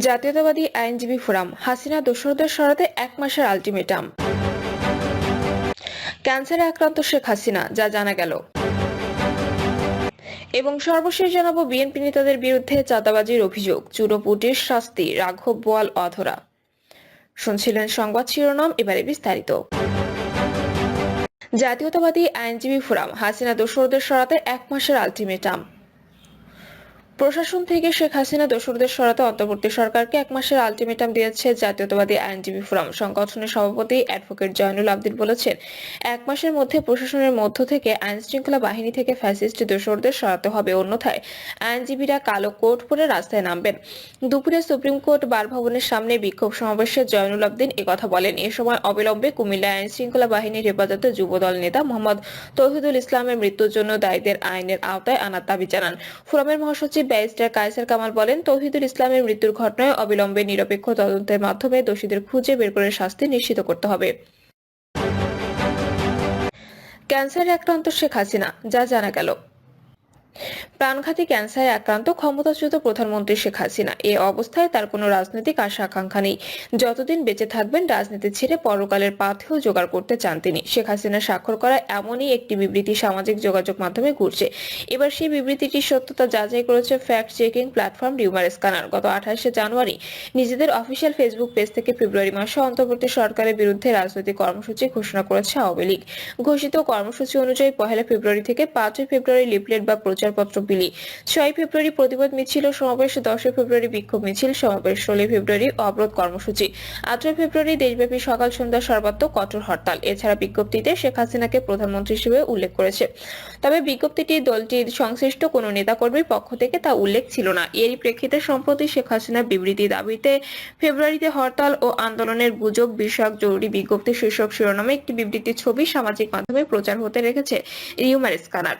জাতীয়তাবাদী আইনজীবী ফোরাম হাসিনা দোসরদের সরাতে 1 মাসের আলটিমেটাম। ক্যান্সারে আক্রান্ত শেখ হাসিনা, যা জানা গেল। এবং সর্বশেষ জানাবো বিএনপি নেতাদের বিরুদ্ধে চাঁদাবাজির অভিযোগ, চুনোপুটির শাস্তি, রাঘব বোয়াল অধরা। শুনছিলেন সংবাদ শিরোনাম, এবারে বিস্তারিত। জাতীয়তাবাদী আইনজীবী ফোরাম হাসিনা দোসরদের সরাতে 1 মাসের আলটিমেটাম। প্রশাসন থেকে শেখ হাসিনা দোসরদের সরাতে অন্তর্বর্তী সরকারকে 1 মাসের আলটিমেটাম দিয়েছে জাতীয়তাবাদী আইনজীবী ফোরাম। সংগঠনের সভাপতি অ্যাডভোকেট জয়নুল আবদিন বলেছেন, 1 মাসের মধ্যে প্রশাসনের মধ্য থেকে আইন শৃঙ্খলা বাহিনী থেকে ফ্যাসিস্ট দোসরদের সরাতে হবে, অন্যথায় আইনজীবীরা কালো কোট পরে রাস্তায় নামবেন। দুপুরে সুপ্রিম কোর্ট বার ভবনের সামনে বিক্ষোভ সমাবেশে জয়নুল আবদিন একথা বলেন। এ সময় অবিলম্বে কুমিল্লা আইন শৃঙ্খলা বাহিনীর হেফাজতে যুবদল নেতা মোহাম্মদ তৌহিদুল ইসলামের মৃত্যুর জন্য দায়ীদের আইনের আওতায় আনার দাবি জানান। ফোরামের মহাসচিব ব্যারিস্টার কায়সার কামাল বলেন, তৌহিদুল ইসলামের মৃত্যুর ঘটনায় অবিলম্বে নিরপেক্ষ তদন্তের মাধ্যমে দোষীদের খুঁজে বের করে শাস্তি নিশ্চিত করতে হবে। ক্যান্সারে আক্রান্ত শেখ হাসিনা, যা জানা গেল। প্রাণঘাতী ক্যান্সারে আক্রান্ত ক্ষমতাচ্যুত প্রধানমন্ত্রী শেখ হাসিনা। এ অবস্থায় তার কোনো রাজনৈতিক আশা আকাঙ্ক্ষা নেই। যতদিন বেঁচে থাকবেন রাজনীতি ছেড়ে পরকালের পাথেও জোগাড় করতে চান তিনি। শেখ হাসিনা স্বাক্ষর করা এমনই একটি বিবৃতি সামাজিক যোগাযোগ মাধ্যমে ঘুরছে। এবার সেই বিবৃতিটির সত্যতা যাচাই করেছে fact checking platform rumour scanner. গত 28শে জানুয়ারি নিজেদের অফিসিয়াল ফেসবুক পেজ থেকে ফেব্রুয়ারি মাসে অন্তর্বর্তী সরকারের বিরুদ্ধে রাজনৈতিক কর্মসূচি ঘোষণা করেছে আওয়ামী লীগ। ঘোষিত কর্মসূচি অনুযায়ী 1 ফেব্রুয়ারি থেকে 5 ফেব্রুয়ারি লিফলেট বা প্রচারপত্র বিলি, 6 ফেব্রুয়ারি প্রতিবাদ মিছিল ও সমাবেশ, 10 ফেব্রুয়ারি বিক্ষোভ মিছিল সমাবেশ, 16 ফেব্রুয়ারি অবরোধ কর্মসূচি, 18 ফেব্রুয়ারি দেশব্যাপী সকাল সন্ধ্যা সর্বাত্মক কঠোর হরতাল। এছাড়া বিজ্ঞপ্তিতে শেখ হাসিনাকে প্রধানমন্ত্রী হিসেবে উল্লেখ করেছে। তবে বিজ্ঞপ্তিটি দলটির সংশ্লিষ্ট কোনো নেতাকর্মীর পক্ষ থেকে তা উল্লেখ ছিল না। এরই প্রেক্ষিতে সম্প্রতি শেখ হাসিনার বিবৃতি দাবিতে ফেব্রুয়ারিতে হরতাল ও আন্দোলনের গুজব বিষয়ক জরুরি বিজ্ঞপ্তি শীর্ষক শিরোনামে একটি বিবৃতি ছবি সামাজিক মাধ্যমে প্রচার হতে রেখেছে রিউমার স্ক্যানার।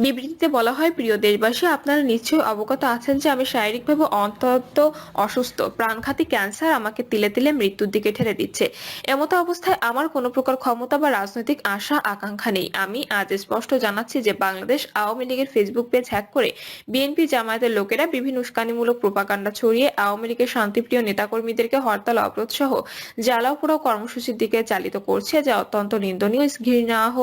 বিবৃতিতে বলা হয়, প্রিয় দেশবাসী, আপনারা নিশ্চয়ই অবগত আছেন যে আমি শারীরিকভাবে অত্যন্ত অসুস্থ। প্রাণঘাতী ক্যান্সার আমাকে তিলে তিলে মৃত্যুর দিকে ঠেলে দিচ্ছে। এমতো অবস্থায় আমার কোনো প্রকার ক্ষমতা বা রাজনৈতিক আশা আকাঙ্ক্ষা নেই। আমি আজ স্পষ্ট জানাচ্ছি যে বাংলাদেশ আওয়ামী লীগের ফেসবুক পেজ হ্যাক করে বিএনপি জামায়াতের লোকেরা বিভিন্ন উস্কানিমূলক প্রোপাগান্ডা ছড়িয়ে আওয়ামী লীগের শান্তিপ্রিয় নেতাকর্মীদেরকে হরতাল, অবরোধ সহ জ্বালাও পোড়াও কর্মসূচির দিকে চালিত করছে, যা অত্যন্ত নিন্দনীয়, ঘৃণার্হ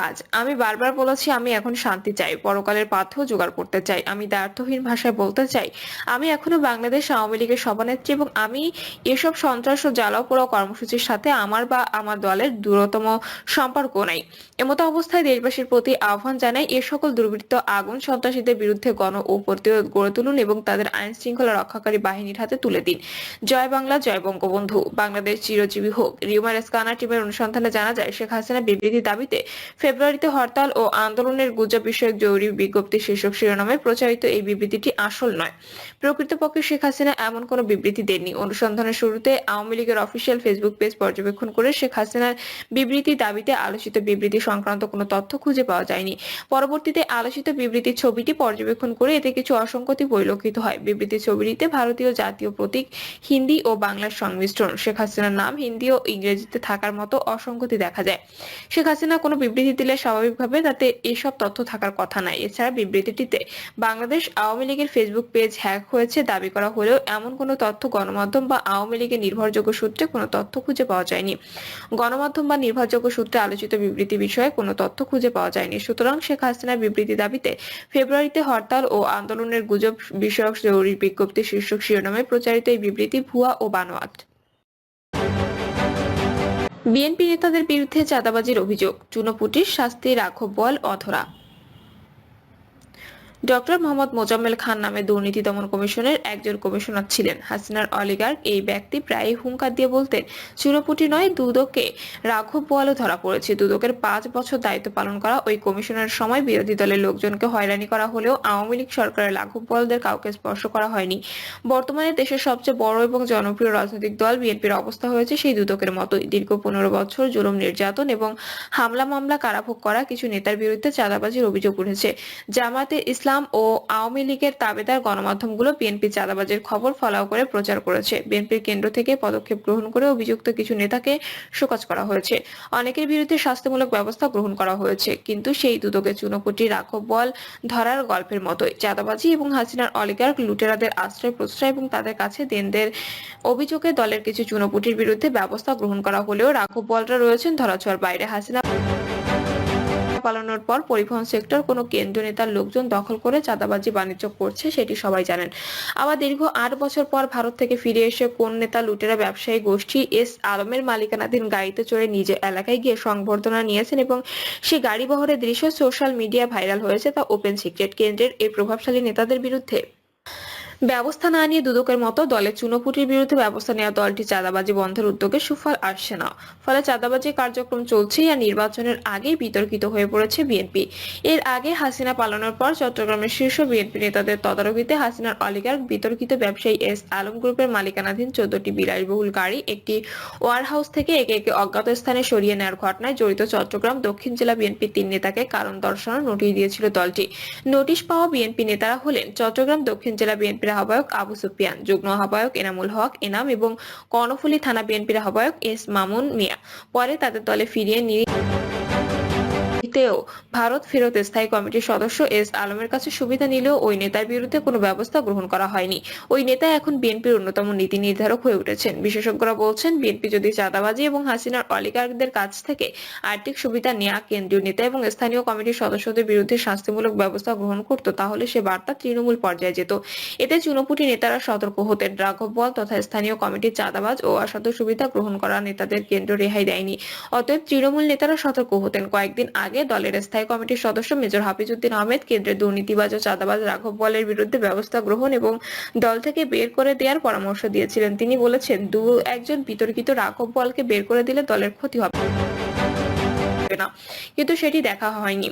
কাজ। আমি বারবার বলেছি, আমি এখন শান্তি চাই, পরকালের পাথেও জোগাড় করতে চাই। আমি দ্ব্যর্থহীন ভাষায় বলতে চাই, আমি এখনো বাংলাদেশ আওয়ামী লীগের সভানেত্রী এবং আমি এসব সন্ত্রাস ও জ্বালাও পোড়াও কর্মসূচির সাথে আমার বা আমার দলের দূরতম সম্পর্ক নাই। এমতো অবস্থায় দেশবাসীর প্রতি আহ্বান জানাই, এ সকল দুর্বৃত্ত আগুন সন্ত্রাসীদের বিরুদ্ধে গণ ও প্রতিরোধ গড়ে তুলুন এবং তাদের আইন শৃঙ্খলা রক্ষাকারী বাহিনীর হাতে তুলে দিন। জয় বাংলা, জয় বঙ্গবন্ধু, বাংলাদেশ চিরজীবী হোক। রিউমার স্ক্যানার টিমের অনুসন্ধানে জানা যায়, শেখ হাসিনা বিবৃতি দাবিতে ফেব্রুয়ারিতে হরতাল ও আন্দোলনের গুজব বিষয়ক জরুরি বিজ্ঞপ্তি শীর্ষক শিরোনামে প্রচারিত এই বিবৃতিটি আসল নয়। প্রকৃতপক্ষে শেখ হাসিনা এমন কোনো বিবৃতি দেননি। অনুসন্ধানের শুরুতে আওয়ামী লীগের অফিসিয়াল ফেসবুক পেজ পর্যবেক্ষণ করে শেখ হাসিনার বিবৃতি দাবিতে আলোচিত বিবৃতি সংক্রান্ত কোনো তথ্য খুঁজে পাওয়া যায়নি। পরবর্তীতে আলোচিত বিবৃতির ছবিটি পর্যবেক্ষণ করে এতে কিছু অসঙ্গতি পরিলক্ষিত হয়। বিবৃতির ছবিটিতে ভারতীয় জাতীয় প্রতীক হিন্দি ও বাংলার সংমিশ্রণ, শেখ হাসিনার নাম হিন্দি ও ইংরেজিতে থাকার মতো অসঙ্গতি দেখা যায়। শেখ হাসিনা কোনো বিবৃতি দিলে স্বাভাবিকভাবে তাতে এসব তথ্য থাকার কথা নাই। এছাড়া বিবৃতিটিতে বাংলাদেশ আওয়ামী লীগের ফেসবুক পেজ হ্যাক হয়েছে দাবি করা হলেও এমন কোনো তথ্য গণমাধ্যম বা আওয়ামী লীগের নির্ভরযোগ্য সূত্রে কোনো তথ্য খুঁজে পাওয়া যায়নি। গণমাধ্যম বা নির্ভরযোগ্য সূত্রে আলোচিত বিবৃতি বিষয়ে কোনো তথ্য খুঁজে পাওয়া যায়নি। সুতরাং শেখ হাসিনার বিবৃতি দাবিতে ফেব্রুয়ারিতে হরতাল ও আন্দোলনের গুজব বিষয়ক জরুরি বিজ্ঞপ্তি শীর্ষক শিরোনামে প্রচারিত এই বিবৃতি ভুয়া ও বানোয়াট। বিএনপি নেতাদের বিরুদ্ধে চাঁদাবাজির অভিযোগ, চুনোপুটির শাস্তি, রাঘব বোয়াল অধরা। ডক্টর মোহাম্মদ মোজাম্মেল খান নামে দুর্নীতি দমন কমিশনের একজন কমিশনার ছিলেন। হাসিনার অলিগার্ক এই ব্যক্তি প্রায়ই হুঙ্কার দিয়ে বলতেন, চুনোপুটি নয়, দুদকে রাঘব বোয়ালও ধরা পড়েছে। দুদকের 5 বছর দায়িত্ব পালন করা ওই কমিশনের সময় বিরোধী দলের লোকজনকে হয়রানি করা হলেও আওয়ামী লীগ সরকারের রাঘব বোয়ালদের কাউকে স্পর্শ করা হয়নি। বর্তমানে দেশের সবচেয়ে বড় এবং জনপ্রিয় রাজনৈতিক দল বিএনপির অবস্থা হয়েছে সেই দুদকের মতোই। দীর্ঘ 15 বছর জুলুম, নির্যাতন এবং হামলা মামলা কারাভোগ করা কিছু নেতার বিরুদ্ধে চাঁদাবাজির অভিযোগ উঠেছে। জামায়াতে ইসলাম ইসলাম ও আওয়ামী লীগের দাবেদার গণমাধ্যমগুলো বিএনপি চাঁদাবাজির খবর ফলাও করে প্রচার করেছে। বিএনপির কেন্দ্র থেকে পদক্ষেপ গ্রহণ করে অভিযুক্ত কিছু নেতাকে শোকজ করা হয়েছে। অনেকের বিরুদ্ধে শাস্তিমূলক ব্যবস্থা গ্রহণ করা হয়েছে। কিন্তু সেই দুদকে চুনোপুটি রাঘব বল ধরার গল্পের মতোই চাঁদাবাজি এবং হাসিনার অলিগার্ক লুটেরাদের আশ্রয় প্রশ্রয় এবং তাদের কাছে দেনদের অভিযোগে দলের কিছু চুনোপুটির বিরুদ্ধে ব্যবস্থা গ্রহণ করা হলেও রাঘব বলরা রয়েছেন ধরাছোঁয়ার বাইরে। হাসিনা পালানোর পর পরিবহন সেক্টর কোনো কেন্দ্রীয় নেতার লোকজন দখল করে চাঁদাবাজি বাণিজ্য করছে সেটি সবাই জানেন। আবার দীর্ঘ ৮ বছর পর ভারত থেকে ফিরে এসে কোন নেতা লুটেরা ব্যবসায়ী গোষ্ঠী এস আলমের মালিকানাধীন গাড়িতে চড়ে নিজের এলাকায় গিয়ে সংবর্ধনা নিয়েছেন এবং সেই গাড়ি বহরের দৃশ্য সোশ্যাল মিডিয়া ভাইরাল হয়েছে তা ওপেন সিক্রেট। কেন্দ্রের এই প্রভাবশালী নেতাদের বিরুদ্ধে ব্যবস্থা না নিয়ে দুদকের মতো দলের চুনোপুটির বিরুদ্ধে ব্যবস্থা নেওয়া দলটি চাঁদাবাজি বন্ধের উদ্যোগে সুফল আসছে না। ফলে চাঁদাবাজি কার্যক্রম চলছেই আর নির্বাচনের আগেই বিতর্কিত হয়ে পড়েছে বিএনপি। এর আগে হাসিনা পালানোর পর চট্টগ্রামের শীর্ষ বিএনপি নেতাদের তদারকিতে হাসিনার অলিগার্ক বিতর্কিত ব্যবসায়ী এস আলম গ্রুপের মালিকানাধীন 14টি বিলাসবহুল গাড়ি একটি ওয়ারহাউস থেকে একে একে অজ্ঞাত স্থানে সরিয়ে নেওয়ার ঘটনায় জড়িত চট্টগ্রাম দক্ষিণ জেলা বিএনপির 3 নেতাকে কারণ দর্শানোর নোটিশ দিয়েছিল দলটি। নোটিশ পাওয়া বিএনপি নেতারা হলেন চট্টগ্রাম দক্ষিণ জেলা বিএনপির আহ্বায়ক আবু সুফিয়ান, যুগ্ম আহ্বায়ক এনামুল হক এনাম এবং কর্ণফুলী থানা বিএনপির আহ্বায়ক এস মামুন মিয়া। পরে তাদের দলে ফিরিয়ে নিয়ে ভারত ফেরত স্থায়ী কমিটির সদস্য এস আলমের কাছে সুবিধা নিলেও ওই নেতার বিরুদ্ধে কোনো ব্যবস্থা গ্রহণ করা হয়নি। ওই নেতা এখন বিএনপির অন্যতম নীতি নির্ধারক হয়ে উঠেছেন। বিশেষজ্ঞরা বলছেন বিএনপি যদি চাঁদাবাজি এবং হাসিনার অলিগার্কদের কাছ থেকে আর্থিক সুবিধা নেওয়া কেন্দ্রীয় নেতা এবং স্থানীয় কমিটির সদস্যদের বিরুদ্ধে শাস্তিমূলক ব্যবস্থা গ্রহণ করত তাহলে সে বার্তা তৃণমূল পর্যায়ে যেত। এতে চুনোপুটি নেতারা সতর্ক হতেন। রাঘব বল তথা স্থানীয় কমিটির চাঁদাবাজ ও অসাধু সুবিধা গ্রহণ করা নেতাদের কেন্দ্র রেহাই দেয়নি। অতএব তৃণমূল নেতারা সতর্ক হতেন। কয়েকদিন আগে দলের স্থায়ী কমিটির সদস্য মেজর হাফিজউদ্দিন আহমেদ কেন্দ্রের দুর্নীতিবাজ ও চাঁদাবাজ রাঘব বলের বিরুদ্ধে ব্যবস্থা গ্রহণ এবং দল থেকে বের করে দেওয়ার পরামর্শ দিয়েছিলেন। তিনি বলেছেন, একজন বিতর্কিত রাঘব বলকে বের করে দিলে দলের ক্ষতি হবে না, কিন্তু সেটি দেখা হয়নি।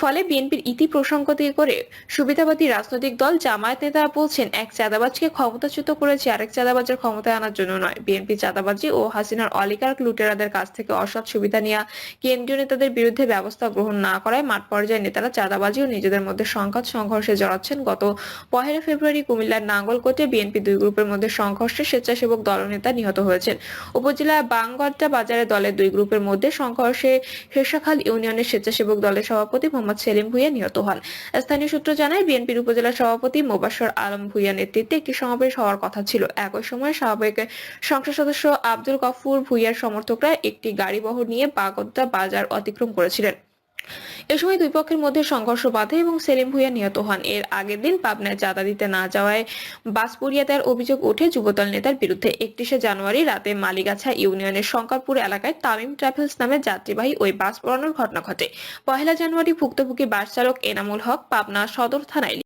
ফলে বিএনপির ইতি প্রসঙ্গত করে সুবিধাবাদী রাজনৈতিক দল জামায়াত নেতারা বলছেন এক চাঁদাবাজকে ক্ষমতাচ্যুত করেছে আরেক চাঁদাবাজের ক্ষমতায় আনার জন্য নয়। বিএনপি চাঁদাবাজি ও হাসিনার অলিগার্ক লুটেরাদের কাছ থেকে অসৎ সুবিধা নেওয়া কেন্দ্রীয় নেতাদের বিরুদ্ধে ব্যবস্থা গ্রহণ না করায় মাঠ পর্যায়ে নেতারা চাঁদাবাজি ও নিজেদের মধ্যে সংঘাত সংঘর্ষে জড়াচ্ছেন। গত 1 ফেব্রুয়ারি কুমিল্লার নাঙ্গলকোটে বিএনপি 2 গ্রুপের মধ্যে সংঘর্ষে স্বেচ্ছাসেবক দলনেতা নিহত হয়েছেন। উপজেলার বাংগড্ডা বাজারে দলের 2 গ্রুপের মধ্যে সংঘর্ষে হেসাখাল ইউনিয়নের স্বেচ্ছাসেবক দলের সভাপতি মোহাম্মদ সেলিম ভুঁইয়া নিহত হন। স্থানীয় সূত্র জানায় বিএনপির উপজেলা সভাপতি মোবাশ্বর আলম ভুঁইয়া নেতৃত্বে একটি সমাবেশ হওয়ার কথা ছিল। একই সময় সাবেক সংসদ সদস্য আব্দুল গফুর ভুঁইয়ার সমর্থকরা একটি গাড়ি বহর নিয়ে বাগড্ডা বাজার অতিক্রম করেছিলেন। এ সময় দুই পক্ষের মধ্যে সংঘর্ষ বাধে এবং সেলিম ভুঁইয়া নিহত হন। এর আগের দিন পাবনায় চাঁদা দিতে না যাওয়ায় বাস পুড়িয়ে দেওয়ার অভিযোগ ওঠে যুবদল নেতার বিরুদ্ধে। 31 জানুয়ারি রাতে মালিগাছা ইউনিয়নের শঙ্করপুর এলাকায় তামিম ট্রাভেলস নামে যাত্রীবাহী ওই বাস পোড়ানোর ঘটনা ঘটে। 1 জানুয়ারি ভুক্তভোগী বাস চালক এনামুল হক পাবনা সদর থানায়